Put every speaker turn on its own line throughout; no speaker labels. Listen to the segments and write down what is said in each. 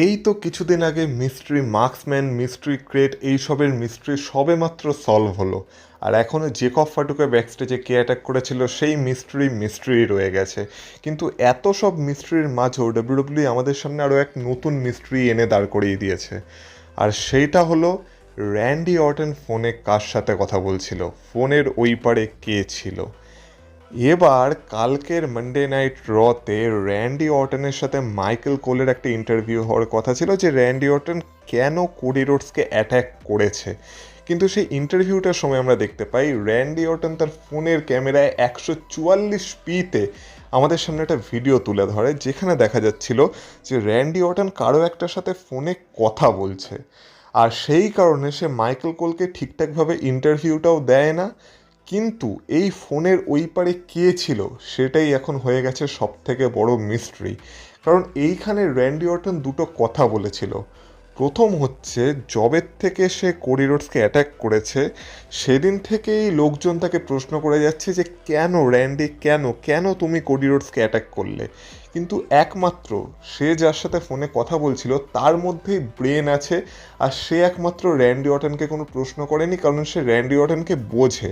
এই তো কিছুদিন আগে মিস্ট্রি মার্কসম্যান, মিস্ট্রি ক্রেট এইসবের মিস্ট্রি সবেমাত্র সলভ হলো। আর এখনও জেকব ফাটুকে ব্যাকস্টেজে কে অ্যাটাক করেছিল সেই মিস্ট্রি রয়ে গেছে। কিন্তু এত সব মিস্ট্রির মাঝেও ডাব্লিউডাব্লিউ আমাদের সামনে আরও এক নতুন মিস্ট্রি এনে দাঁড় করিয়ে দিয়েছে। আর সেইটা হলো র্যান্ডি অর্টন ফোনে কার সাথে কথা বলছিল, ফোনের ওই পারে কে ছিল। এবার কালকের মানডে নাইট রতে র্যান্ডি অর্টনের সাথে মাইকেল কোলের একটা ইন্টারভিউ হওয়ার কথা ছিল যে র্যান্ডি অর্টন কেন কোডি রোডসকে অ্যাট্যাক করেছে। কিন্তু সেই ইন্টারভিউটার সময় আমরা দেখতে পাই র্যান্ডি অর্টন তার ফোনের ক্যামেরায় 144p-তে আমাদের সামনে একটা ভিডিও তুলে ধরে, যেখানে দেখা যাচ্ছিল যে র্যান্ডি অর্টন কারো একটার সাথে ফোনে কথা বলছে। আর সেই কারণে সে মাইকেল কোলকে ঠিকঠাকভাবে ইন্টারভিউটাও দেয় না। কিন্তু এই ফোনের ওই পারে কে ছিল সেটাই এখন হয়ে গেছে সব থেকে বড় মিস্ট্রি। কারণ এইখানে র্যান্ডি অর্টন দুটো কথা বলেছিল। প্রথম হচ্ছে, জবের থেকে সে কোডি রোডসকে অ্যাটাক করেছে সেদিন থেকেই লোকজন তাকে প্রশ্ন করে যাচ্ছে যে কেন র্যান্ডি, কেন কেন তুমি কোডি রোডসকে অ্যাটাক করলে। কিন্তু একমাত্র সে যার সাথে ফোনে কথা বলছিল তার মধ্যেই ব্রেন আছে, আর সে একমাত্র র্যান্ডি অর্টনকে কোনো প্রশ্ন করেনি, কারণ সে র্যান্ডি অর্টনকে বোঝে।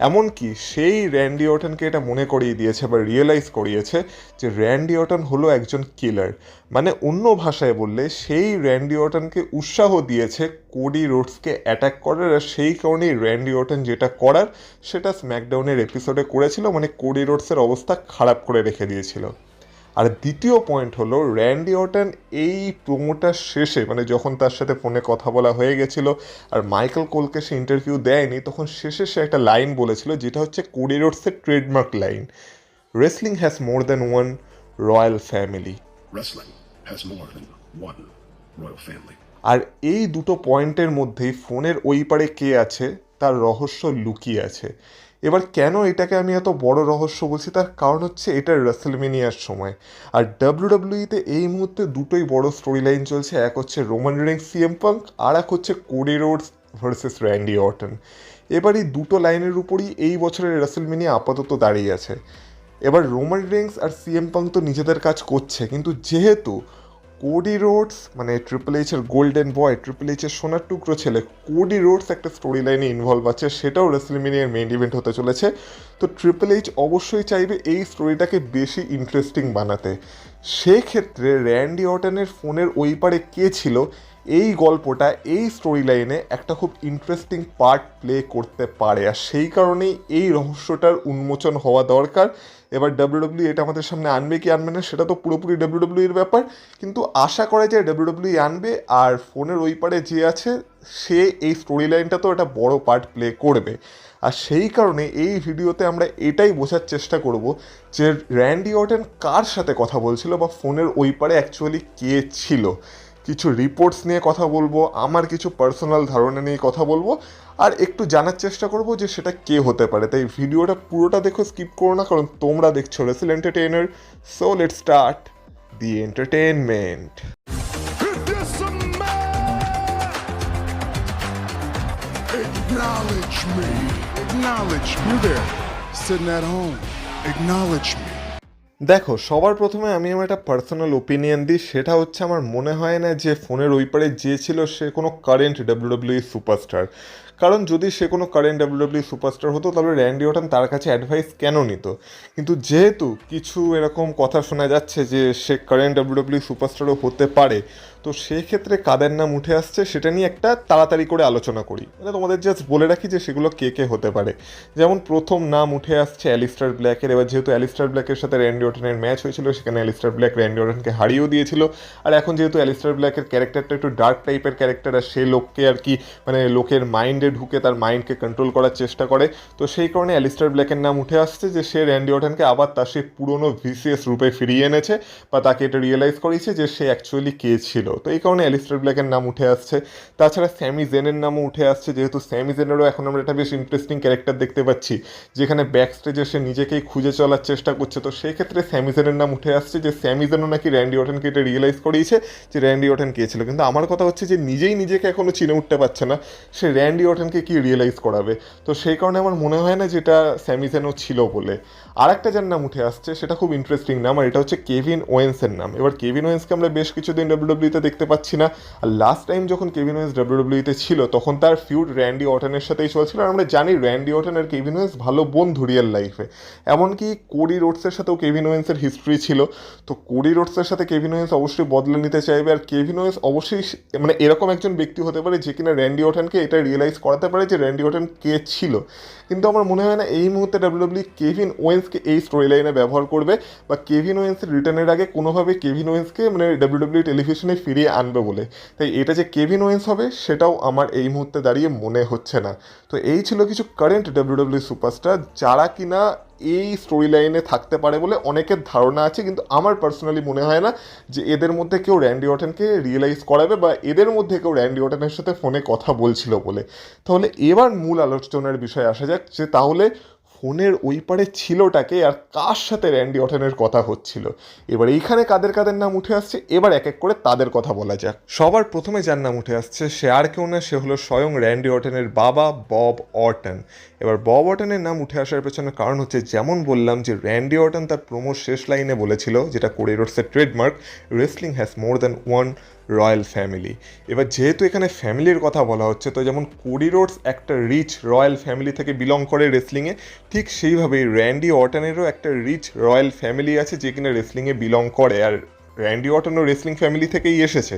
এমনকি সেই র্যান্ডি অর্টনকে এটা মনে করিয়ে দিয়েছে বা রিয়েলাইজ করিয়েছে যে র্যান্ডি অর্টন হলো একজন কিলার। মানে অন্য ভাষায় বললে সেই র্যান্ডি অর্টনকে উৎসাহ দিয়েছে কোডি রোডসকে অ্যাটাক করার। আর সেই কারণেই র্যান্ডি অর্টন যেটা করার সেটা স্ম্যাকডাউনের এপিসোডে করেছিল, মানে কোডি রোডসের অবস্থা খারাপ করে রেখে দিয়েছিল। আর দ্বিতীয় পয়েন্ট হলো, র্যান্ডি অর্টন এই প্রোমোটার শেষে, মানে যখন তার সাথে ফোনে কথা বলা হয়ে গেছিলো আর মাইকেল কোলকে সে ইন্টারভিউ দেয়নি, তখন শেষে সে একটা লাইন বলেছিল যেটা হচ্ছে কোডি রোডসের trademark line, wrestling has more than one royal family.
Wrestling has more than one royal family.
আর এই দুটো পয়েন্টের মধ্যেই ফোনের ওই পারে কে আছে তার রহস্য লুকিয়ে আছে। এবার কেন এটাকে আমি এত বড় রহস্য বলছি, তার কারণ হচ্ছে এটা রেসলমেনিয়ার সময়। আর ডাব্লিউডাব্লিউইতে এই মুহূর্তে দুটোই বড় স্টোরি লাইন চলছে, এক হচ্ছে রোমান রিংস সিএম পাঙ্ক, আর এক হচ্ছে Cody Rhodes versus Randy Orton. এবার এই দুটো লাইনের উপরই এই বছরের রেসলমেনিয়া আপাতত দাঁড়িয়ে আছে। এবার রোমান রিংস আর সিএম পাঙ্ক তো নিজেদের কাজ করছে, কিন্তু যেহেতু কোডি রোডস মানে ট্রিপল এইচের গোল্ডেন বয়, ট্রিপল এইচের সোনার টুকরো ছেলে, কোডি রোডস একটা স্টোরি লাইনে ইনভলভ আছে, সেটাও রেসলমেনিয়ার মেইন ইভেন্ট হতে চলেছে। তো ট্রিপল এইচ অবশ্যই চাইবে এই স্টোরিটাকে বেশি ইন্টারেস্টিং বানাতে। সেক্ষেত্রে র্যান্ডি অর্টনের ফোনের ওই পারে কে ছিল, এই গল্পটা এই স্টোরি লাইনে একটা খুব ইন্টারেস্টিং পার্ট প্লে করতে পারে। আর সেই কারণেই এই রহস্যটার উন্মোচন হওয়া দরকার। এবার ডাব্লিউডাব্লিউ এটা আমাদের সামনে আনবে কি আনবে না সেটা তো পুরোপুরি ডাব্লিউডাব্লিউর ব্যাপার, কিন্তু আশা করা যায় ডাব্লিউডাব্লিউ আনবে। আর ফোনের ওই পারে যে আছে সে এই স্টোরি লাইনটা তো একটা বড় পার্ট প্লে করবে। আর সেই কারণে এই ভিডিওতে আমরা এটাই বোঝার চেষ্টা করব যে র্যান্ডি অর্টন কার সাথে কথা বলছিল বা ফোনের ওই পারে অ্যাকচুয়ালি কে ছিল। কিছু রিপোর্টস নিয়ে কথা বলবো, আমার কিছু পার্সোনাল ধারণা নিয়ে কথা বলবো, আর একটু জানার চেষ্টা করব যে সেটা কে হতে পারে। তাই ভিডিওটা পুরোটা দেখো, স্কিপ করো না, কারণ তোমরা দেখছো wrestle entertainer. So let's start the entertainment.
Acknowledge me. Acknowledge me. You there, sitting at home. Acknowledge me.
দেখো, সবার প্রথমে আমি আমার একটা পার্সোনাল ওপিনিয়ন দিই, সেটা হচ্ছে আমার মনে হয় না যে ফোনের ওই পারে যে ছিল সে কোনো কারেন্ট ডাব্লিউডাব্লিউ সুপারস্টার। কারণ যদি সে কোনো কারেন্ট ডাব্লিউডাব্লিউ সুপারস্টার হতো তাহলে র্যান্ডি অর্টন তার কাছে অ্যাডভাইস কেন নিত। কিন্তু যেহেতু কিছু এরকম কথা শোনা যাচ্ছে যে সে কারেন্ট ডাব্লিউডাব্লিউ সুপারস্টারও হতে পারে, তো সেক্ষেত্রে কাদের নাম উঠে আসছে সেটা নিয়ে একটা তাড়াতাড়ি করে আলোচনা করি। মানে তোমাদের জাস্ট বলে রাখি যে সেগুলো কে কে হতে পারে। যেমন প্রথম নাম উঠে আসছে অ্যালিস্টার ব্ল্যাকের। এবার যেহেতু অ্যালিস্টার ব্ল্যাকের সাথে র্যান্ডি অর্টনের ম্যাচ হয়েছিল, সেখানে অ্যালিস্টার ব্ল্যাক র্যান্ডি অর্টনকে হারিয়েও দিয়েছিল। আর এখন যেহেতু অ্যালিস্টার ব্ল্যাকের ক্যারেক্টারটা একটু ডার্ক টাইপের ক্যারেক্টার, আর সে লোককে আর কি মানে লোকের মাইন্ডে ঢুকে তার মাইন্ডকে কন্ট্রোল করার চেষ্টা করে, তো সেই কারণে অ্যালিস্টার ব্ল্যাকের নাম উঠে আসছে যে সে র্যান্ডি অর্টনকে আবার তার সেই পুরনো ভিসিএস রূপে ফিরিয়ে এনেছে, বা তাকে এটা রিয়েলাইজ করিয়েছে যে সে অ্যাকচুয়ালি কে ছিল। তো এই কারণে অ্যালিস্টার ব্ল্যাকের নাম উঠে আসছে। তাছাড়া স্যামি জেনের নামও উঠে আসছে, যেহেতু স্যামি জেনেরও এখন আমরা একটা বেশ ইন্টারেস্টিং ক্যারেক্টার দেখতে পাচ্ছি, যেখানে ব্যাক স্টেজে সে নিজেকেই খুঁজে চলার চেষ্টা করছে। তো সেই ক্ষেত্রে স্যামি জেনের নাম উঠে আসছে যে স্যামি জেনও নাকি র্যান্ডি অর্টনকে এটা রিয়েলাইজ করিয়েছে যে র্যান্ডি অর্টন কে ছিল। কিন্তু আমার কথা হচ্ছে যে নিজেই নিজেকে এখনও চিনে উঠতে পারছে না, সে র্যান্ডি অর্টনকে কি রিয়েলাইজ করাবে। তো সেই কারণে আমার মনে হয় না যেটা স্যামি জেনও ছিল বলে। আর একটা যার নাম উঠে আসছে সেটা খুব ইন্টারেস্টিং নাম, আর এটা হচ্ছে কেভিন ওয়েন্সের নাম। এবার কেভিন ওয়েন্সকে আমরা বেশ কিছুদিন ডাব্লিউডাব্লিউতে ডাব্লিউডব্লিউতে দেখতে পাচ্ছি না। আর লাস্ট টাইম যখন কেভিন ওয়েন্স ডাব্লিউডব্লিউতে ছিল তখন তার ফিউড র্যান্ডি অর্টনের সাথেই চলছিল, আর আমরা জানি র্যান্ডি অর্টন আর কেভিন ওয়েন্স ভালো বন্ধু রিয়েল লাইফে। এমনকি কোডি রোডসের সাথেও কেভিন ওয়েন্সের হিস্ট্রি ছিল। তো কোডি রোডসের সাথে কেভিন ওয়েন্স অবশ্যই বদলে নিতে চাইবে, আর কেভিন ওয়েন্স অবশ্যই মানে এরকম একজন ব্যক্তি হতে পারে যে কিনা র্যান্ডি অর্টনকে এটা রিয়েলাইজ করাতে পারে যে র্যান্ডি অর্টন কে ছিল। কিন্তু আমার মনে হয় না এই মুহূর্তে ডাব্লিউডব্লিউ কেভিন ওয়েন্সকে এই স্টোরি লাইনে ব্যবহার করবে, বা কেভিন ওয়েন্সের রিটার্নের আগে কোনোভাবে কেভিন ওয়েন্সকে মানে ডাব্লিউডব্লিউ টেলিভিশনে ফিরিয়ে আনবে বলে। তাই এটা যে কেভিন ওয়েন্স হবে সেটাও আমার এই মুহূর্তে দাঁড়িয়ে মনে হচ্ছে না। তো এই ছিল কিছু কারেন্ট ডাব্লিউডব্লিউ সুপারস্টার যারা কিনা এই স্টোরি লাইনে থাকতে পারে বলে অনেকের ধারণা আছে, কিন্তু আমার পার্সোনালি মনে হয় না যে এদের মধ্যে কেউ র্যান্ডি অর্টনকে রিয়েলাইজ করাবে, বা এদের মধ্যে কেউ র্যান্ডি অর্টনের সাথে ফোনে কথা বলছিল বলে। তাহলে এবার মূল আলোচনার বিষয়ে আসা যাক যে তাহলে ফোনের ওই পারে ছিলটাকে আর কার সাথে র্যান্ডি অর্টনের কথা হচ্ছিল। এবার এইখানে কাদের কাদের নাম উঠে আসছে এবার এক এক করে তাদের কথা বলা যাক। সবার প্রথমে যার নাম উঠে আসছে সে আর কেউ না, সে হলো স্বয়ং র্যান্ডি অর্টনের বাবা বব অর্টন। এবার বব অর্টনের নাম উঠে আসার পেছনে কারণ হচ্ছে, যেমন বললাম যে র্যান্ডি অর্টন তার প্রোমোর শেষ লাইনে বলেছিল, যেটা কোডি রোডসের trademark, wrestling has more than one royal family. এবার যেহেতু এখানে ফ্যামিলির কথা বলা হচ্ছে, তো যেমন কোডি রোডস একটা রিচ রয়্যাল ফ্যামিলি থেকে বিলং করে রেসলিংয়ে, ঠিক সেইভাবেই র্যান্ডি অর্টনেরও একটা রিচ রয়্যাল ফ্যামিলি আছে যে কিনা রেসলিংয়ে বিলং করে, আর র্যান্ডি অর্টনও রেসলিং ফ্যামিলি থেকেই এসেছে।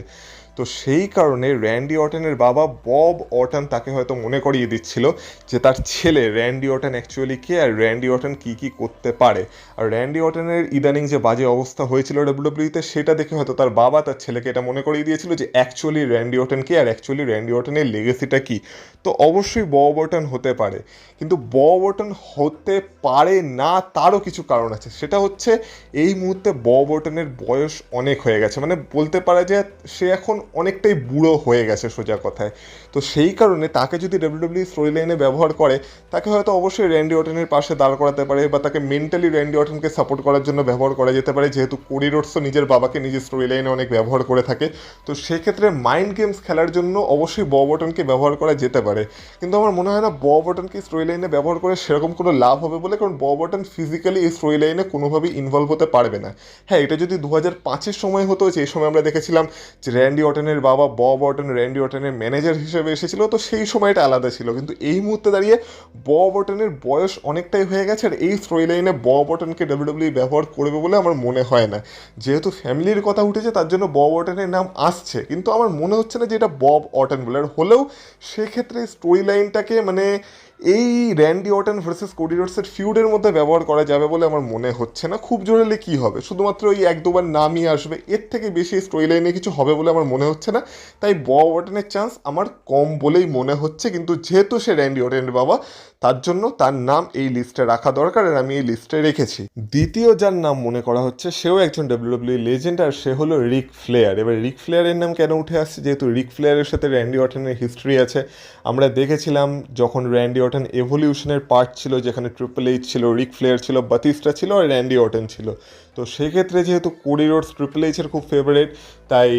তো সেই কারণে র্যান্ডি অর্টনের বাবা বব অর্টন তাকে হয়তো মনে করিয়ে দিচ্ছিল যে তার ছেলে র্যান্ডি অর্টন অ্যাকচুয়ালি কে, আর র্যান্ডি অর্টন কী কী করতে পারে। আর র্যান্ডি অর্টনের ইদানিং যে বাজে অবস্থা হয়েছিল ডাব্লিউডব্লিউতে, সেটা দেখে হয়তো তার বাবা তার ছেলেকে এটা মনে করিয়ে দিয়েছিল যে অ্যাকচুয়ালি র্যান্ডি অর্টন কে, আর অ্যাকচুয়ালি র্যান্ডি অর্টনের লেগেসিটা কী। তো অবশ্যই বব অর্টন হতে পারে, কিন্তু বব অর্টন হতে পারে না তারও কিছু কারণ আছে। সেটা হচ্ছে এই মুহূর্তে বব অর্টনের বয়স অনেক হয়ে গেছে, মানে বলতে পারা যায় সে এখন অনেকটাই বুড়ো হয়ে গেছে সোজা কথায়। তো সেই কারণে তাকে যদি ডাব্লিউডব্লিউ স্টোরি লাইনে ব্যবহার করে, তাকে হয়তো অবশ্যই র্যান্ডি অর্টনের পাশে দাঁড় করাতে পারে, বা তাকে মেন্টালি র্যান্ডি অর্টনকে সাপোর্ট করার জন্য ব্যবহার করা যেতে পারে, যেহেতু কোডি রোডসও নিজের বাবাকে নিজের স্টোরি লাইনে অনেক ব্যবহার করে থাকে। তো সেক্ষেত্রে মাইন্ড গেমস খেলার জন্য অবশ্যই বব অর্টনকে ব্যবহার করা যেতে পারে। কিন্তু আমার মনে হয় না বব অর্টনকে স্টোরি লাইনে ব্যবহার করে সেরকম কোনো লাভ হবে বলে, কারণ বব অর্টন ফিজিক্যালি এই স্টোরি লাইনে কোনোভাবেই ইনভলভ হতে পারবে না। হ্যাঁ, এটা যদি 2005-এর সময় হতো, যে সময় আমরা দেখেছিলাম যে র্যান্ডি অর্টনের বাবা বব অর্টন র্যান্ডি অর্টনের ম্যানেজার হিসেবে এসেছিল, তো সেই সময়টা আলাদা ছিল। কিন্তু এই মুহূর্তে দাঁড়িয়ে বব অর্টনের বয়স অনেকটাই হয়ে গেছে, আর এই স্টোরি লাইনে বব অর্টনকে ডাব্লিউডব্লিউ ব্যবহার করবে বলে আমার মনে হয় না। যেহেতু ফ্যামিলির কথা উঠেছে তার জন্য বব অর্টনের নাম আসছে, কিন্তু আমার মনে হচ্ছে না যে এটা বব অর্টন বলে। আর হলেও সেক্ষেত্রে স্টোরি লাইনটাকে মানে এই র্যান্ডি অর্টন ভার্সেস কোডি রোডসের ফিউডের মধ্যে ব্যবহার করা যাবে বলে আমার মনে হচ্ছে না। খুব জোরালে কী হবে, শুধুমাত্র ওই এক দুবার নামই আসবে, এর থেকে বেশি স্টোরি লাইনে কিছু হবে বলে আমার মনে হচ্ছে না। তাই বব অর্টনের চান্স আমার কম বলেই মনে হচ্ছে, কিন্তু যেহেতু সে র্যান্ডি অর্টনের বাবা, তার জন্য তার নাম এই লিস্টে রাখা দরকার, আর আমি এই লিস্টে রেখেছি। দ্বিতীয় যার নাম মনে করা হচ্ছে সেও একজন ডাব্লিউডব্লিউ লেজেন্ড, আর সে হলো রিক ফ্লেয়ার। এবার রিক ফ্লেয়ারের নাম কেন উঠে আসছে, যেহেতু রিক ফ্লেয়ারের সাথে র্যান্ডি অর্টনের হিস্ট্রি আছে। আমরা দেখেছিলাম যখন র্যান্ডি অর্টন এভলিউশনের পার্ট ছিল, যেখানে ট্রিপল এইচ ছিল, রিক ফ্লেয়ার ছিল, বাতিস্টা ছিল, আর র্যান্ডি অর্টন ছিল। তো সেক্ষেত্রে যেহেতু কোডি রোডস ট্রিপল এইচের খুব ফেভারিট, তাই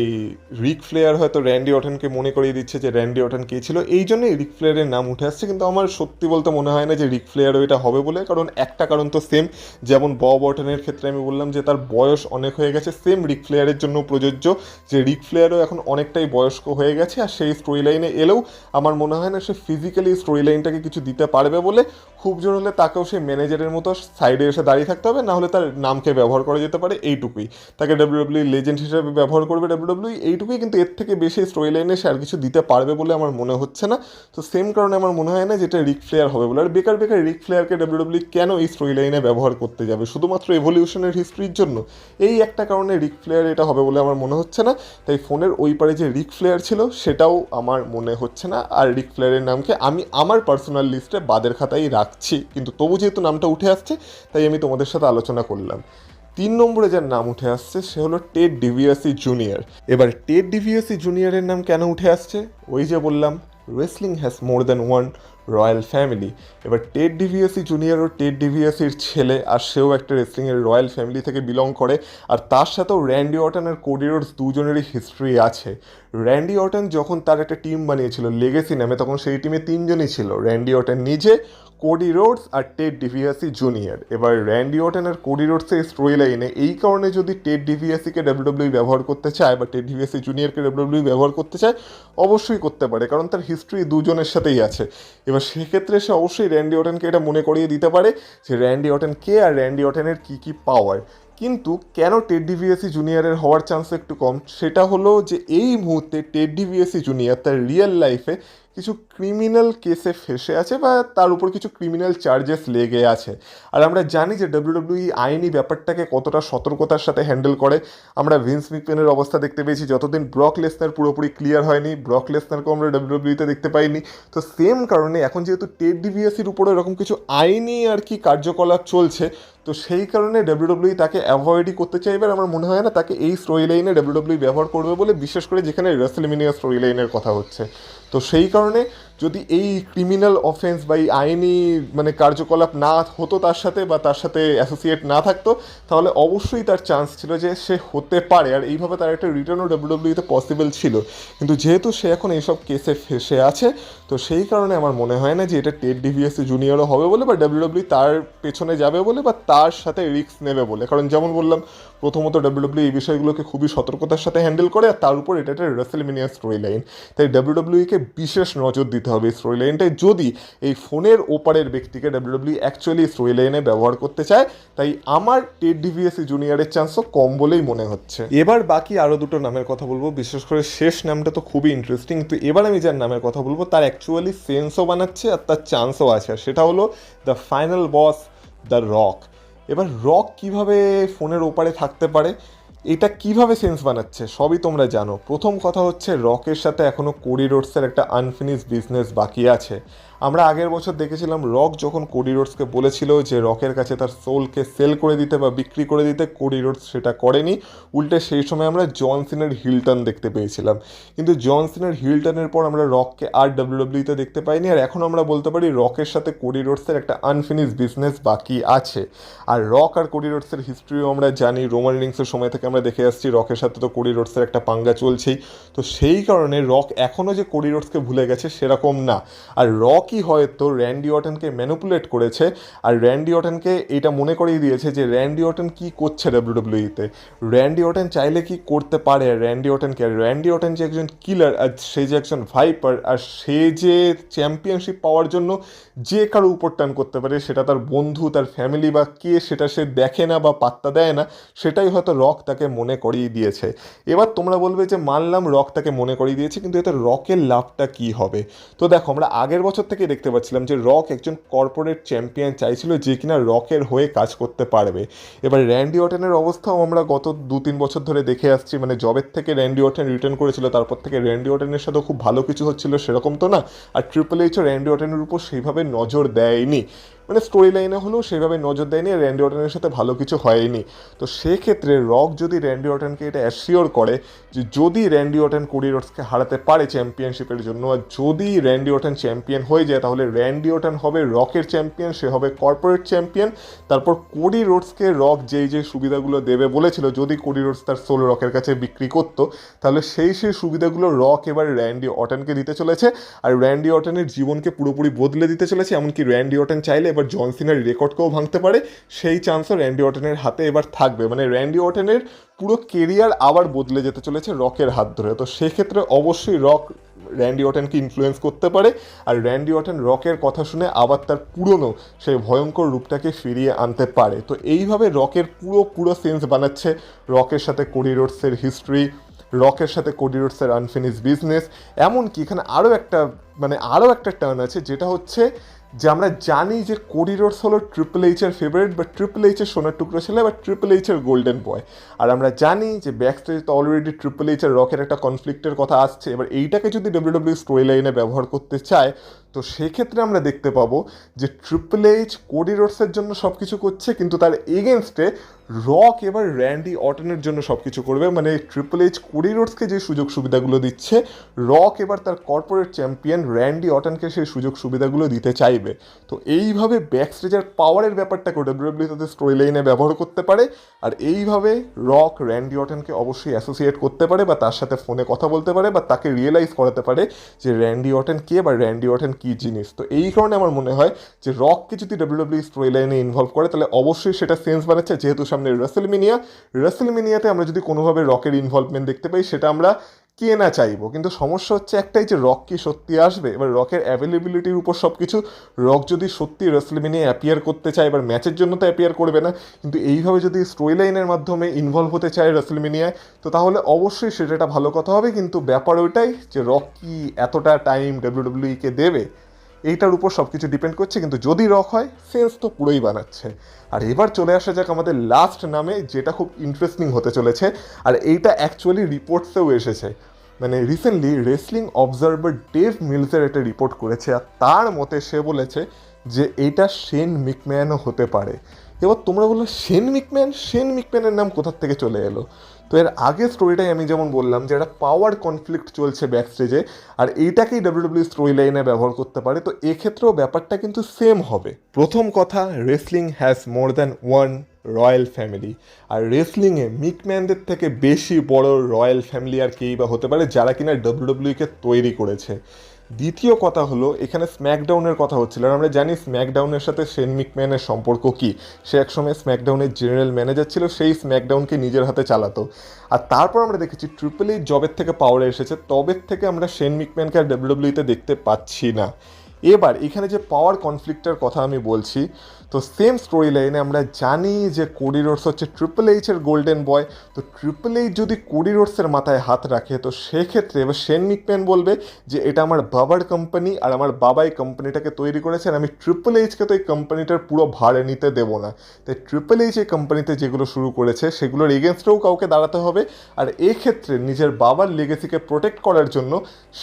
রিক ফ্লেয়ার হয়তো র্যান্ডি অর্টনকে মনে করিয়ে দিচ্ছে যে র্যান্ডি অর্টন কে ছিল, এই জন্যই রিক ফ্লেয়ারের নাম উঠে আসছে। কিন্তু আমার সত্যি বলতে মনে হয় না যে রিক ফ্লেয়ারও এটা হবে বলে, কারণ একটা কারণ তো সেম, যেমন বব অর্টনের ক্ষেত্রে আমি বললাম যে তার বয়স অনেক হয়ে গেছে, সেম রিক ফ্লেয়ারের জন্য প্রযোজ্য, যে রিক ফ্লেয়ারও এখন অনেকটাই বয়স্ক হয়ে গেছে, আর সেই স্টোরি লাইনে এলেও আমার মনে হয় না সে ফিজিক্যালি স্টোরি লাইনটাকে কিছু দিতে পারবে বলে। খুব জোর হলে তাকেও সেই ম্যানেজারের মতো সাইডে এসে দাঁড়িয়ে থাকতে হবে, না হলে তার নামকে ব্যবহার করা যেতে পারে, এইটুকুই। তাকে ডাব্লিউডব্লিউ লেজেন্ড হিসেবে ব্যবহার করবে ডাব্লিউডব্লিউ, এইটুকুই। কিন্তু এর থেকে বেশি স্টোরি লাইনে সে আর কিছু দিতে পারবে বলে আমার মনে হচ্ছে না। তো সেম কারণে আমার মনে হয় না যেটা রিক ফ্লেয়ার হবে বলে। আর বেকার বেকার রিক ফ্লেয়ারকে ডাব্লিউডব্লিউ কেন এই স্টোরি লাইনে ব্যবহার করতে যাবে, শুধুমাত্র এভলিউশনের হিস্ট্রির জন্য? এই একটা কারণে রিক ফ্লেয়ার এটা হবে বলে আমার মনে হচ্ছে না। তাই ফোনের ওই পারে যে রিক ফ্লেয়ার ছিল সেটাও আমার মনে হচ্ছে না, আর রিক ফ্লেয়ারের নামকে আমি আমার পার্সোনাল লিস্টে বাদের খাতায় রাখছি। কিন্তু তবু যেহেতু নামটা উঠে আসছে, তাই আমি তোমাদের সাথে আলোচনা করলাম। 3 নম্বরে যার নাম উঠে আসছে সে হলো টেড ডিভিয়াসি জুনিয়র। এবার টেড ডিভিয়াসি জুনিয়রের নাম কেন উঠে আসছে, ওই যে বললাম, wrestling has more than one royal family. এবার টেড ডিভিএসি জুনিয়র ও টেড ডিভিএসির ছেলে, আর সেও একটা রেসলিংয়ের রয়্যাল ফ্যামিলি থেকে বিলং করে, আর তার সাথেও র্যান্ডি অর্টন আর কোডি রোডস দুজনেরই হিস্ট্রি আছে। র্যান্ডি অর্টন যখন তার একটা টিম বানিয়েছিল লেগেসি নামে, তখন সেই টিমে তিনজনই ছিল, র্যান্ডি অর্টন নিজে, কোডি রোডস আর টেড ডিভিএসি জুনিয়র। এবার র্যান্ডি অর্টন আর কোডি রোডসের স্টোরি লাইনে এই কারণে যদি টেড ডিভিএসিকে ডাব্লিউডাব্লিউই ব্যবহার করতে চায় বা টেড ডিভিএসি জুনিয়রকে ডাব্লিউডাব্লিউই ব্যবহার করতে চায়, অবশ্যই করতে পারে, কারণ তার হিস্ট্রি দুজনের সাথেই আছে। এবার সেক্ষেত্রে সে অবশ্যই র্যান্ডি অর্টনকে এটা মনে করিয়ে দিতে পারে যে র্যান্ডি অর্টন কে আর র্যান্ডি অর্টনের কী কী পাওয়ার। কিন্তু কেন টেড ডিভিএসি জুনিয়রের হওয়ার চান্স একটু কম, সেটা হলো যে এই মুহূর্তে টেড ডিভিএসি জুনিয়র তার রিয়েল লাইফে কিছু ক্রিমিনাল কেসে ফেসে আছে বা তার উপর কিছু ক্রিমিনাল চার্জেস লেগে আছে। আর আমরা জানি যে ডাব্লিউডাব্লিউই আইনি ব্যাপারটাকে কতটা সতর্কতার সাথে হ্যান্ডেল করে। আমরা ভিন্স ম্যাকম্যানের অবস্থা দেখতে পেয়েছি, যতদিন ব্রক লেসনার পুরোপুরি ক্লিয়ার হয়নি, ব্রক লেসনারকেও আমরা ডাব্লিউডাব্লিউতে দেখতে পাইনি। তো সেম কারণে এখন যেহেতু টেড ডিভিএসির উপরে এরকম কিছু আইনি আর কি কার্যকলাপ চলছে, তো সেই কারণে ডাব্লিউডাব্লিউই তাকে অ্যাভয়েডই করতে চাইবে। আর আমার মনে হয় না তাকে এই স্টোরি লাইনে ডাব্লিউডাব্লিউই ব্যবহার করবে বলে, বিশেষ করে যেখানে রেসলম্যানিয়া স্টোরি লাইনের কথা হচ্ছে। তো সেই কারণে যদি এই ক্রিমিনাল অফেন্স বা এই আইনি মানে কার্যকলাপ না হতো তার সাথে, বা তার সাথে অ্যাসোসিয়েট না থাকতো, তাহলে অবশ্যই তার চান্স ছিল যে সে হতে পারে, আর এইভাবে তার একটা রিটার্নও ডাব্লিউডাব্লিউতে পসিবল ছিল। কিন্তু যেহেতু সে এখন এইসব কেসে ফেসে আছে, তো সেই কারণে আমার মনে হয় না যে এটা টেড ডিভিএসি জুনিয়রও হবে বলে, বা ডাব্লিউডাব্লিউ তার পেছনে যাবে বলে, বা তার সাথে রিস্ক নেবে বলে। কারণ যেমন বললাম, প্রথমত ডাব্লিউডাব্লিউ এই বিষয়গুলোকে খুবই সতর্কতার সাথে হ্যান্ডেল করে, আর তার উপর এটা একটা রেসলম্যানিয়া স্টোরি লাইন। তাই ডাব্লিউডাব্লিউকে বিশেষ নজর দিতে হবে এই স্টোরি লাইনটায়, যদি এই ফোনের ওপারের ব্যক্তিকে ডাব্লিউডাব্লিউ অ্যাকচুয়ালি স্টোরি লাইনে ব্যবহার করতে চায়। তাই আমার টেড ডিভিএসি জুনিয়রের চান্সও কম বলেই মনে হচ্ছে। এবার বাকি আরও দুটো নামের কথা বলবো, বিশেষ করে শেষ নামটা তো খুবই ইন্টারেস্টিং। তো এবার আমি যার নামের কথা বলবো তার অ্যাকচুয়ালি সেন্সও বানাচ্ছে আর তার চান্সও আছে, আর সেটা হলো the final boss, the rock. এবার রক কিভাবে ফোনের ওপারে থাকতে পারে, এটা কিভাবে সেন্স বানাচ্ছে, সবই তোমরা জানো। প্রথম কথা হচ্ছে, রকের সাথে এখনও কোডি রোডসের একটা আনফিনিশ বিজনেস বাকি আছে। আমরা আগের বছর দেখেছিলাম রক যখন কোডি রোডসকে বলেছিল যে রকের কাছে তার সোলকে সেল করে দিতে বা বিক্রি করে দিতে, কোডি রোডস সেটা করেনি। উল্টে সেই সময় আমরা জন সিনার হিলটন দেখতে পেয়েছিলাম। কিন্তু জন সিনার হিলটনের পর আমরা রককে আর ডাব্লিউডাব্লিউতে দেখতে পাইনি। আর এখন আমরা বলতে পারি রকের সাথে কোডি রোডসের একটা আনফিনিশ বিজনেস বাকি আছে। আর রক আর কোডি রোডসের হিস্ট্রিও আমরা জানি, রোমান রিংসের সময় থেকে আমরা দেখে আসছি রকের সাথে তো কোডি রোডসের একটা পাঙ্গা চলছেই। তো সেই কারণে রক এখনও যে কোডি রোডসকে ভুলে গেছে সেরকম না। আর রকই হয়তো র্যান্ডি অর্টনকে ম্যানিপুলেট করেছে, আর র্যান্ডি অর্টনকে এটা মনে করিয়ে দিয়েছে যে র্যান্ডি অর্টন কী করছে ডাব্লিউডাব্লিউইতে। র্যান্ডি অর্টন চাইলে কি করতে পারে, আর র্যান্ডি অর্টন যে একজন কিলার, আর সে যে একজন ভাইপার, আর সে যে চ্যাম্পিয়নশিপ পাওয়ার জন্য যে কারো উপর টান করতে পারে, সেটা তার বন্ধু, তার ফ্যামিলি বা কে, সেটা সে দেখে না বা পাত্তা দেয় না। সেটাই হয়তো রক তাকে মনে করিয়ে দিয়েছে। এবার তোমরা বলবে যে মানলাম রক তাকে মনে করিয়ে দিয়েছে, কিন্তু এতে রকের লাভটা কি হবে? তো দেখো, আমরা আগের বছর থেকে দেখতে পাচ্ছিলাম যে রক একজন কর্পোরেট চ্যাম্পিয়ন চাইছিল যে কিনা রকের হয়ে কাজ করতে পারবে। এবার র্যান্ডি অর্টনের অবস্থাও আমরা গত 2-3 বছর ধরে দেখে আসছি, মানে জবের থেকে র্যান্ডি অর্টন রিটার্ন করেছিল, তারপর থেকে র্যান্ডি অর্টনের সাথে খুব ভালো কিছু হচ্ছিল সেরকম তো না। আর ট্রিপল এইচও র্যান্ডি অর্টনের উপর সেইভাবে নজর দেয়নি, মানে স্টোরি লাইনে হলেও সেভাবে নজর দেয়নি, আর র্যান্ডি অর্টনের সাথে ভালো কিছু হয়নি। তো সেক্ষেত্রে রক যদি র্যান্ডি অর্টনকে এটা অ্যাসিওর করে যে যদি র্যান্ডি অর্টন কোডি রোডসকে হারাতে পারে চ্যাম্পিয়নশিপের জন্য, আর যদি র্যান্ডি অর্টন চ্যাম্পিয়ন হয়ে যায়, তাহলে র্যান্ডি অর্টন হবে রকের চ্যাম্পিয়ন, সে হবে কর্পোরেট চ্যাম্পিয়ন। তারপর কোডি রোডসকে রক যেই যে সুবিধাগুলো দেবে বলেছিল, যদি কোডি রোডস তার সোল রকের কাছে বিক্রি করতো, তাহলে সেই সুবিধাগুলো রক এবার র্যান্ডি অর্টনকে দিতে চলেছে, আর র্যান্ডি অর্টনের জীবনকে পুরোপুরি বদলে দিতে চলেছে। এমনকি র্যান্ডি অর্টন চাইলে এবার জন সিনার রেকর্ডকেও ভাঙতে পারে, সেই চান্সও র্যান্ডি অর্টনের হাতে এবার থাকবে। মানে র্যান্ডি অর্টনের পুরো কেরিয়ার আবার বদলে যেতে চলেছে রকের হাত ধরে। তো সেক্ষেত্রে অবশ্যই রক র্যান্ডি অর্টনকে ইনফ্লুয়েন্স করতে পারে, আর র্যান্ডি অর্টন রকের কথা শুনে আবার তার পুরনো সেই ভয়ঙ্কর রূপটাকে ফিরিয়ে আনতে পারে। তো এইভাবে রকের পুরো সেন্স বানাচ্ছে রকের সাথে কোডি রোডসের হিস্ট্রি, রকের সাথে কোডি রোডসের আনফিনিশ বিজনেস। এমনকি এখানে আরও একটা টার্ন আছে, যেটা হচ্ছে যে আমরা জানি যে কোডি রোডস হলো ট্রিপল এইচের ফেভারিট, বা ট্রিপল এইচের সোনার টুকরো ছেলে, বা ট্রিপল এইচের গোল্ডেন বয়। আর আমরা জানি যে ব্যাক স্টেজে তো অলরেডি ট্রিপল এইচের রকের একটা কনফ্লিক্টের কথা আসছে। এবার এইটাকে যদি ডাব্লিউডাব্লিউ স্টোরি লাইনে ব্যবহার করতে চায়, তো সেক্ষেত্রে আমরা দেখতে পাবো যে ট্রিপল এইচ কোডি রোডসের জন্য সব কিছু করছে, কিন্তু তার এগেনস্টে রক এবার র্যান্ডি অর্টনের জন্য সব কিছু করবে। মানে ট্রিপল এইচ কোডি রোডসকে যে সুযোগ সুবিধাগুলো দিচ্ছে, রক এবার তার কর্পোরেট চ্যাম্পিয়ন র্যান্ডি অর্টনকে সেই সুযোগ সুবিধাগুলো দিতে চাইবে। তো এইভাবে ব্যাক স্টেজের পাওয়ারের ব্যাপারটাকে ডাব্লিউডাব্লিউ তাদের স্টোরি লাইনে ব্যবহার করতে পারে, আর এইভাবে রক র্যান্ডি অর্টনকে অবশ্যই অ্যাসোসিয়েট করতে পারে বা তার সাথে ফোনে কথা বলতে পারে বা তাকে রিয়েলাইজ করাতে পারে যে র্যান্ডি অর্টন কে বা র্যান্ডি অর্টন কী জিনিস। তো এই কারণে আমার মনে হয় যে রককে যদি ডাব্লিউডাব্লিউ স্টোরি লাইনে ইনভলভ করে তাহলে অবশ্যই সেটা সেন্স বানাচ্ছে, যেহেতু সামনে রেসেলমেনিয়াতে আমরা যদি কোনোভাবে রকের ইনভলভমেন্ট দেখতে পাই সেটা আমরা কে না চাইবো। কিন্তু সমস্যা হচ্ছে একটাই, যে রক কি সত্যি আসবে? এবার রকের অ্যাভেলেবিলিটির উপর সব কিছু। রক যদি সত্যি রেসেলমেনিয়া অ্যাপিয়ার করতে চায়, এবার ম্যাচের জন্য তো অ্যাপিয়ার করবে না, কিন্তু এইভাবে যদি স্টোরি লাইনের মাধ্যমে ইনভলভ হতে চায় রেসেলমেনিয়ায়, তো তাহলে অবশ্যই সেটা একটা ভালো কথা হবে। কিন্তু ব্যাপার ওইটাই যে রক কি এতটা টাইম ডাব্লিউডাব্লিউইকে দেবে, এইটার উপর সব কিছু ডিপেন্ড করছে। কিন্তু যদি রক হয়, সেন্স তো পুরোই বানাচ্ছে। আর এবার চলে আসা যাক আমাদের লাস্ট নামে, যেটা খুব ইন্টারেস্টিং হতে চলেছে, আর এইটা অ্যাকচুয়ালি রিপোর্টসেও এসেছে। মানে রিসেন্টলি রেসলিং অবজারভার ডেভ মিলসের একটা রিপোর্ট করেছে, আর তার মতে সে বলেছে যে এটা শেন মিকম্যানও হতে পারে। এবার তোমরা বললো শেন মিকম্যানের নাম কোথার থেকে চলে এলো? তো এর আগের স্টোরিটাই আমি যেমন বললাম যে একটা পাওয়ার কনফ্লিক্ট চলছে ব্যাক স্টেজে, আর এইটাকেই ডাব্লিউডাব্লিউ স্টোরি লাইনে ব্যবহার করতে পারে। তো এক্ষেত্রেও ব্যাপারটা কিন্তু সেম হবে। প্রথম কথা, wrestling has more than one royal family, আর রেসলিংয়ে মিকম্যানদের থেকে বেশি বড় রয়্যাল ফ্যামিলি আর কেই বা হতে পারে, যারা কিনা ডাব্লিউডাব্লিউকে তৈরি করেছে। দ্বিতীয় কথা হলো, এখানে স্ম্যাকডাউনের কথা হচ্ছিল, আর আমরা জানি স্ম্যাকডাউনের সাথে শেন মিকম্যানের সম্পর্ক কী। সে একসময় স্ম্যাকডাউনের জেনারেল ম্যানেজার ছিল, সেই স্ম্যাকডাউনকে নিজের হাতে চালাতো। আর তারপর আমরা দেখেছি ট্রিপল এইচ জবের থেকে পাওয়ারে এসেছে, তবের থেকে আমরা শেন মিকম্যানকে আর ডাব্লিউডাব্লিউতে দেখতে পাচ্ছি না। এবার এখানে যে পাওয়ার কনফ্লিক্টের কথা আমি বলছি, তো সেম স্টোরি লাইনে আমরা জানি যে কোডি রোডস হচ্ছে ট্রিপল এইচের গোল্ডেন বয়। তো ট্রিপল এইচ যদি কোডি রোডসের মাথায় হাত রাখে, তো সেক্ষেত্রে এবার শেন মিকম্যান বলবে যে এটা আমার বাবার কোম্পানি, আর আমার বাবা এই কোম্পানিটাকে তৈরি করেছেন, আমি ট্রিপল এইচকে তো এই কোম্পানিটার পুরো ভাড়ে নিতে দেবো না। তাই ট্রিপল এইচ এই কোম্পানিতে যেগুলো শুরু করেছে সেগুলোর এগেনস্টেও কাউকে দাঁড়াতে হবে। আর এক্ষেত্রে নিজের বাবার লেগেসিকে প্রোটেক্ট করার জন্য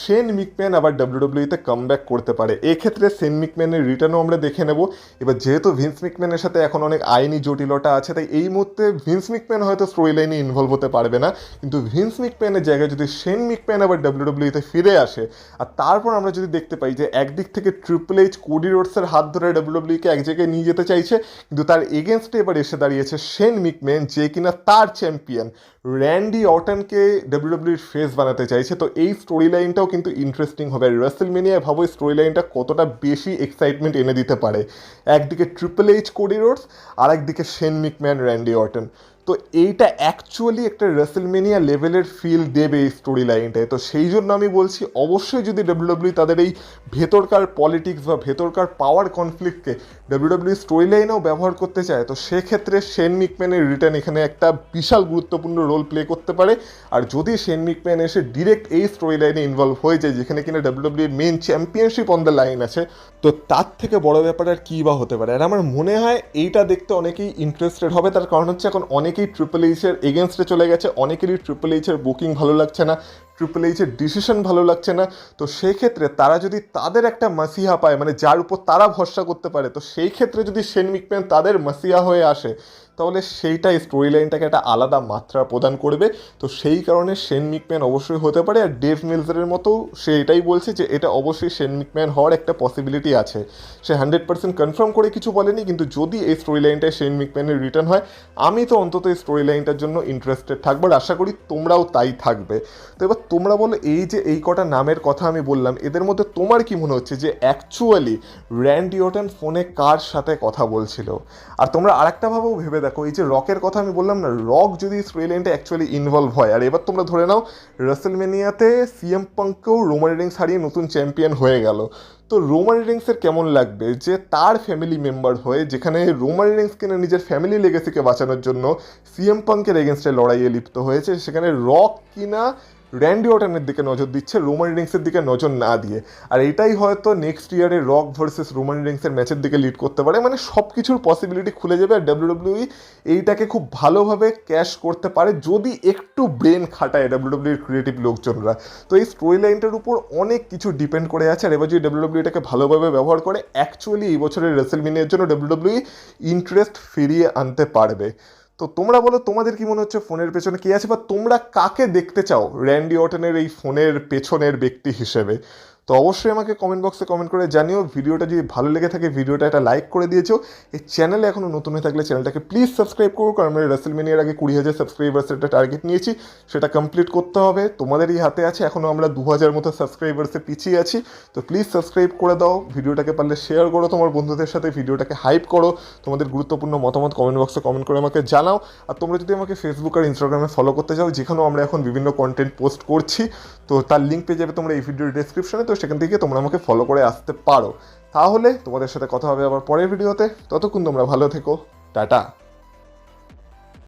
শেন মিকম্যান আবার ডাব্লিউডাব্লিউতে কামব্যাক করতে পারে। এক্ষেত্রে শেন মিকম্যানের রিটার্নও আমরা দেখে নেব। এবার যেহেতু ভিন্স মিকম্যানের সাথে এখন অনেক আইনি জটিলতা আছে, তাই এই মুহূর্তে ভিন্স মিকম্যান হয়তো স্টোরি লাইনে ইনভলভ হতে পারবে না, কিন্তু ভিন্স মিকম্যানের জায়গায় যদি শেন মিকম্যান আবার ডাব্লিউডাব্লিউতে ফিরে আসে, আর তারপর আমরা যদি দেখতে পাই যে একদিক থেকে ট্রিপল এইচ কোডি রোডসের হাত ধরে ডাব্লিউডাব্লিউকে এক জায়গায় নিয়ে যেতে চাইছে, কিন্তু তার এগেনস্টে এবার এসে দাঁড়িয়েছে শেন মিকম্যান, যে কিনা তার চ্যাম্পিয়ন র্যান্ডি অর্টনকে ডাব্লিউডাব্লিউর ফেস বানাতে চাইছে। তো এই স্টোরি লাইনটাও কিন্তু ইন্টারেস্টিং হবে। আর রেসেলমেনিয়ায় ভাবো এই স্টোরি লাইনটা কতটা বেশি এক্সাইটমেন্ট এনে দিতে পারে। একদিকে ট্রিপল এইচ কোডি রোডস, আর একদিকে শেন মিকম্যান র্যান্ডি অর্টন। তো এইটা অ্যাকচুয়ালি একটা রেসেলমেনিয়া লেভেলের ফিল দেবে এই স্টোরি লাইনটায়। তো সেই জন্য আমি বলছি, অবশ্যই যদি ডাব্লিউডাব্লিউ তাদের এই ভেতরকার পলিটিক্স বা ভেতরকার পাওয়ার কনফ্লিক্টকে ডাব্লিউডাব্লিউ স্টোরি লাইনেও ব্যবহার করতে চায়, তো সেক্ষেত্রে শেন মিকম্যানের রিটার্ন এখানে একটা বিশাল গুরুত্বপূর্ণ রোল প্লে করতে পারে। আর যদি শেন মিকম্যান এসে ডিরেক্ট এই স্টোরি লাইনে ইনভলভ হয়ে যায়, যেখানে কিনা ডাব্লিউডাব্লিউর main championship on the line আছে, তো তার থেকে বড় ব্যাপার আর কী বা হতে পারে। আর আমার মনে হয় এইটা দেখতে অনেকেই ইন্টারেস্টেড হবে। তার কারণ হচ্ছে এখন অনেকেই ট্রিপল এইচের এগেনস্টে চলে গেছে, অনেকেরই ট্রিপল এইচের বুকিং ভালো লাগছে না, ট্রিপল এইচের ডিসিশন ভালো লাগছে না। তো সেই ক্ষেত্রে তারা যদি তাদের একটা মাসিহা পায়, মানে যার উপর তারা ভরসা করতে পারে, তো সেই ক্ষেত্রে যদি শেন মিকম্যান তাদের মাসিহা হয়ে আসে, তাহলে সেইটাই স্টোরি লাইনটাকে একটা আলাদা মাত্রা প্রদান করবে। তো সেই কারণে শেন মিকম্যান অবশ্যই হতে পারে। আর ডেভ মিলসের মতো সে এটাই বলছে যে এটা অবশ্যই শেন মিকম্যান হওয়ার একটা পসিবিলিটি আছে। সে 100% কনফার্ম করে কিছু বলেনি, কিন্তু যদি এই স্টোরি লাইনটায় শেন মিকম্যানের রিটার্ন হয়, আমি তো অন্তত এই স্টোরি লাইনটার জন্য ইন্টারেস্টেড থাকবো, আর আশা করি তোমরাও তাই থাকবে। তো এবার তোমরা বলো, এই যে এই কটা নামের কথা আমি বললাম, এদের মধ্যে তোমার কি মনে হচ্ছে যে অ্যাকচুয়ালি র্যান্ডি অর্টন ফোনে কার সাথে কথা বলছিল? আর তোমরা আরেকটা ভাবেও ভেবে দেখো, এই যে রকের কথা আমি বললাম না, রক যদি স্টোরি লাইনটা অ্যাকচুয়ালি ইনভলভ হয়, আর এবার তোমরা ধরে নাও রেসেলমেনিয়াতে সিএম পাঙ্ককেও রোমান রিংস হারিয়ে নতুন চ্যাম্পিয়ন হয়ে গেল, তো রোমান রিংসের কেমন লাগবে যে তার ফ্যামিলি মেম্বার হয়ে, যেখানে রোমান রিংস কিনা নিজের ফ্যামিলি লেগেসিকে বাঁচানোর জন্য সিএম পাঙ্কের এগেনস্টে লড়াইয়ে লিপ্ত হয়েছে, সেখানে রক কিনা র্যান্ডি অর্টনের দিকে নজর দিচ্ছে, রোমান রিংসের দিকে নজর না দিয়ে। আর এটাই হয়তো নেক্সট ইয়ারে রক ভার্সেস রোমান রিংসের ম্যাচের দিকে লিড করতে পারে। মানে সব কিছুর পসিবিলিটি খুলে যাবে, আর ডাব্লিউডাব্লিউই এইটাকে খুব ভালোভাবে ক্যাশ করতে পারে যদি একটু ব্রেন খাটায় ডাব্লিউডাব্লিউর ক্রিয়েটিভ লোকজনরা। তো এই স্টোরি লাইনটার উপর অনেক কিছু ডিপেন্ড করে আছে, আর এবার যদি ডাব্লিউডাব্লিউ এটাকে ভালোভাবে ব্যবহার করে, অ্যাকচুয়ালি এই বছরের রেসেলমেনিয়ার জন্য ডাব্লিউডাব্লিউ ইন্টারেস্ট ফিরিয়ে আনতে পারবে। তো তোমরা বলো তোমাদের কি মনে হচ্ছে ফোনের পেছনে কে আছে, বা তোমরা কাকে দেখতে চাও র্যান্ডি অর্টনের এই ফোনের পেছনের ব্যক্তি হিসেবে? তো অবশ্যই আমাকে কমেন্ট বক্সে কমেন্ট করে জানিও। ভিডিওটা যদি ভালো লেগে থাকে ভিডিওটা একটা লাইক করে দিয়েছো। এই চ্যানেলে এখনও নতুন হয়ে থাকলে চ্যানেলটাকে প্লিজ সাবস্ক্রাইব করো, কারণ আমরা রেসেলমেনিয়ার আগে 20,000 সাবস্ক্রাইবার্সের একটা টার্গেট নিয়েছি, সেটা কমপ্লিট করতে হবে। তোমাদেরই হাতে আছে, এখনও আমরা 2,000 মতো সাবস্ক্রাইবার্সে পিছিয়ে আছি। তো প্লিজ সাবস্ক্রাইব করে দাও, ভিডিওটাকে পারলে শেয়ার করো তোমার বন্ধুদের সাথে, ভিডিওটাকে হাইপ করো, তোমাদের গুরুত্বপূর্ণ মতামত কমেন্ট বক্সে কমেন্ট করে আমাকে জানাও। আর তোমরা যদি আমাকে ফেসবুক আর ইনস্টাগ্রামে ফলো করতে চাও, যেখানেও আমরা এখন বিভিন্ন কন্টেন্ট পোস্ট করছি, তো তার লিঙ্ক পেয়ে যাবে তোমরা এই ভিডিওর ডেসক্রিপশনে। তো সেখান থেকে তোমরা আমাকে ফলো করে আসতে পারো। তাহলে তোমাদের সাথে কথা হবে আবার পরের ভিডিওতে। ততক্ষণ তোমরা ভালো থেকো, টাটা।